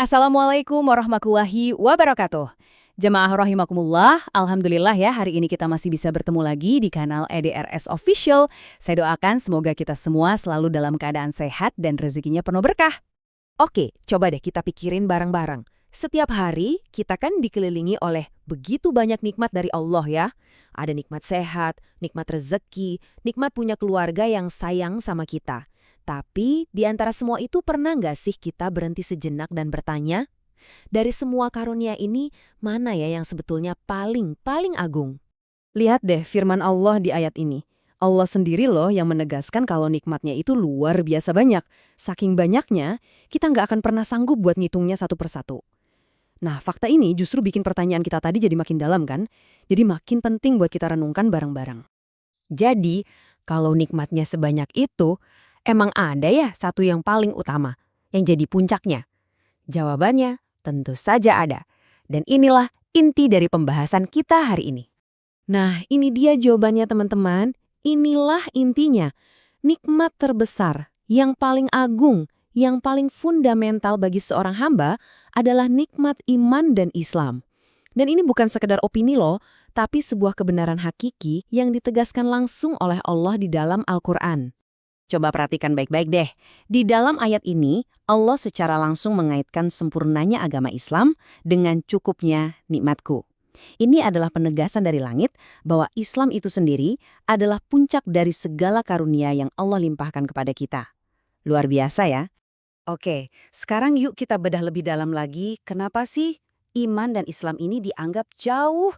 Assalamualaikum warahmatullahi wabarakatuh. Jemaah rahimakumullah, alhamdulillah ya hari ini kita masih bisa bertemu lagi di kanal EDRS Official. Saya doakan semoga kita semua selalu dalam keadaan sehat dan rezekinya penuh berkah. Oke, coba deh kita pikirin bareng-bareng. Setiap hari kita kan dikelilingi oleh begitu banyak nikmat dari Allah ya. Ada nikmat sehat, nikmat rezeki, nikmat punya keluarga yang sayang sama kita. Tapi di antara semua itu pernah nggak sih kita berhenti sejenak dan bertanya, dari semua karunia ini mana ya yang sebetulnya paling agung? Lihat deh firman Allah di ayat ini. Allah sendiri loh yang menegaskan kalau nikmatnya itu luar biasa banyak. Saking banyaknya, kita nggak akan pernah sanggup buat ngitungnya satu persatu. Nah, fakta ini justru bikin pertanyaan kita tadi jadi makin dalam kan? Jadi makin penting buat kita renungkan bareng-bareng. Jadi, kalau nikmatnya sebanyak itu, emang ada ya satu yang paling utama, yang jadi puncaknya? Jawabannya tentu saja ada. Dan inilah inti dari pembahasan kita hari ini. Nah, ini dia jawabannya teman-teman. Inilah intinya. Nikmat terbesar, yang paling agung, yang paling fundamental bagi seorang hamba adalah nikmat iman dan Islam. Dan ini bukan sekedar opini loh, tapi sebuah kebenaran hakiki yang ditegaskan langsung oleh Allah di dalam Al-Quran. Coba perhatikan baik-baik deh. Di dalam ayat ini, Allah secara langsung mengaitkan sempurnanya agama Islam dengan cukupnya nikmatku. Ini adalah penegasan dari langit bahwa Islam itu sendiri adalah puncak dari segala karunia yang Allah limpahkan kepada kita. Luar biasa ya? Oke, sekarang yuk kita bedah lebih dalam lagi. Kenapa sih iman dan Islam ini dianggap jauh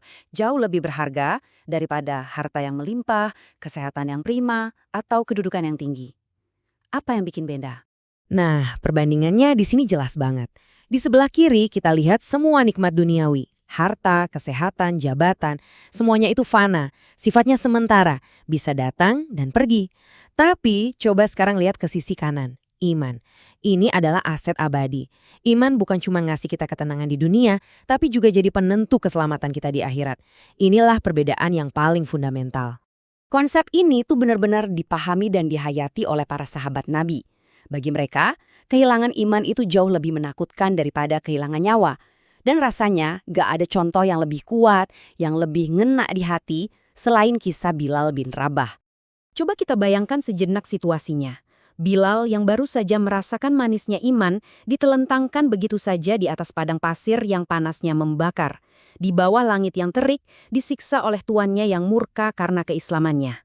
lebih berharga daripada harta yang melimpah, kesehatan yang prima, atau kedudukan yang tinggi? Apa yang bikin beda? Nah, perbandingannya di sini jelas banget. Di sebelah kiri kita lihat semua nikmat duniawi. Harta, kesehatan, jabatan, semuanya itu fana, sifatnya sementara, bisa datang dan pergi. Tapi coba sekarang lihat ke sisi kanan, iman. Ini adalah aset abadi. Iman bukan cuma ngasih kita ketenangan di dunia, tapi juga jadi penentu keselamatan kita di akhirat. Inilah perbedaan yang paling fundamental. Konsep ini tuh benar-benar dipahami dan dihayati oleh para sahabat Nabi. Bagi mereka, kehilangan iman itu jauh lebih menakutkan daripada kehilangan nyawa. Dan rasanya gak ada contoh yang lebih kuat, yang lebih ngena di hati, selain kisah Bilal bin Rabah. Coba kita bayangkan sejenak situasinya. Bilal yang baru saja merasakan manisnya iman, ditelentangkan begitu saja di atas padang pasir yang panasnya membakar. Di bawah langit yang terik, disiksa oleh tuannya yang murka karena keislamannya.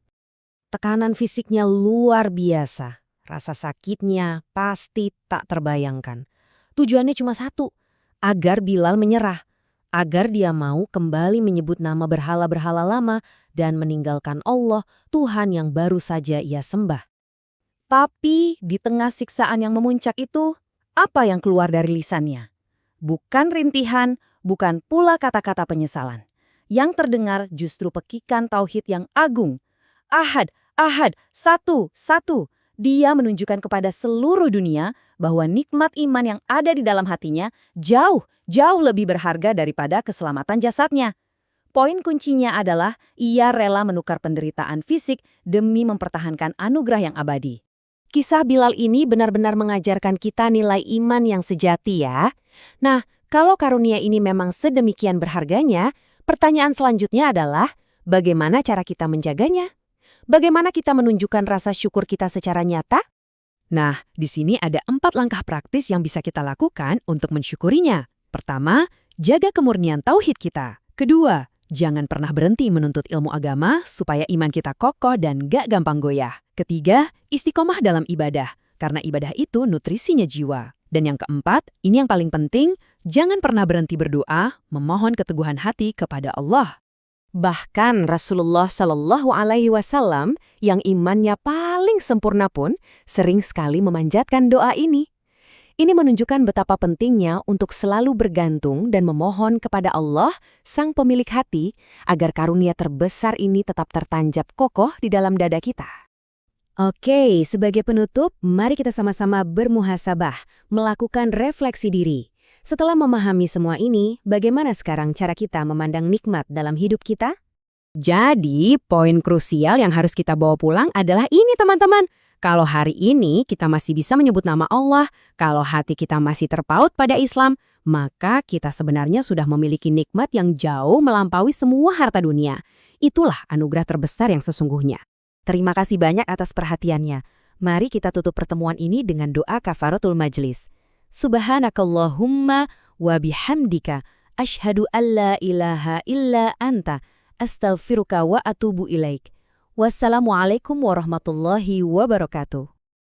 Tekanan fisiknya luar biasa. Rasa sakitnya pasti tak terbayangkan. Tujuannya cuma satu, agar Bilal menyerah, agar dia mau kembali menyebut nama berhala-berhala lama dan meninggalkan Allah, Tuhan yang baru saja ia sembah. Tapi di tengah siksaan yang memuncak itu, apa yang keluar dari lisannya? Bukan rintihan, bukan pula kata-kata penyesalan. Yang terdengar justru pekikan tauhid yang agung. Ahad, ahad, satu, satu. Dia menunjukkan kepada seluruh dunia bahwa nikmat iman yang ada di dalam hatinya jauh lebih berharga daripada keselamatan jasadnya. Poin kuncinya adalah ia rela menukar penderitaan fisik demi mempertahankan anugerah yang abadi. Kisah Bilal ini benar-benar mengajarkan kita nilai iman yang sejati ya. Nah, kalau karunia ini memang sedemikian berharganya, pertanyaan selanjutnya adalah bagaimana cara kita menjaganya? Bagaimana kita menunjukkan rasa syukur kita secara nyata? Nah, di sini ada 4 langkah praktis yang bisa kita lakukan untuk mensyukurinya. Pertama, jaga kemurnian tauhid kita. Kedua, jangan pernah berhenti menuntut ilmu agama supaya iman kita kokoh dan gak gampang goyah. Ketiga, istiqomah dalam ibadah, karena ibadah itu nutrisinya jiwa. Dan yang keempat, ini yang paling penting, jangan pernah berhenti berdoa, memohon keteguhan hati kepada Allah. Bahkan Rasulullah Shallallahu Alaihi Wasallam yang imannya paling sempurna pun sering sekali memanjatkan doa ini. Ini menunjukkan betapa pentingnya untuk selalu bergantung dan memohon kepada Allah, Sang Pemilik hati, agar karunia terbesar ini tetap tertanjap kokoh di dalam dada kita. Oke, sebagai penutup, mari kita sama-sama bermuhasabah, melakukan refleksi diri. Setelah memahami semua ini, bagaimana sekarang cara kita memandang nikmat dalam hidup kita? Jadi, poin krusial yang harus kita bawa pulang adalah ini teman-teman. Kalau hari ini kita masih bisa menyebut nama Allah, kalau hati kita masih terpaut pada Islam, maka kita sebenarnya sudah memiliki nikmat yang jauh melampaui semua harta dunia. Itulah anugerah terbesar yang sesungguhnya. Terima kasih banyak atas perhatiannya. Mari kita tutup pertemuan ini dengan doa kafaratul majlis. Subhanakallahumma wa bihamdika asyhadu alla ilaha illa anta astaghfiruka wa atubu ilaik. Wassalamualaikum warahmatullahi wabarakatuh.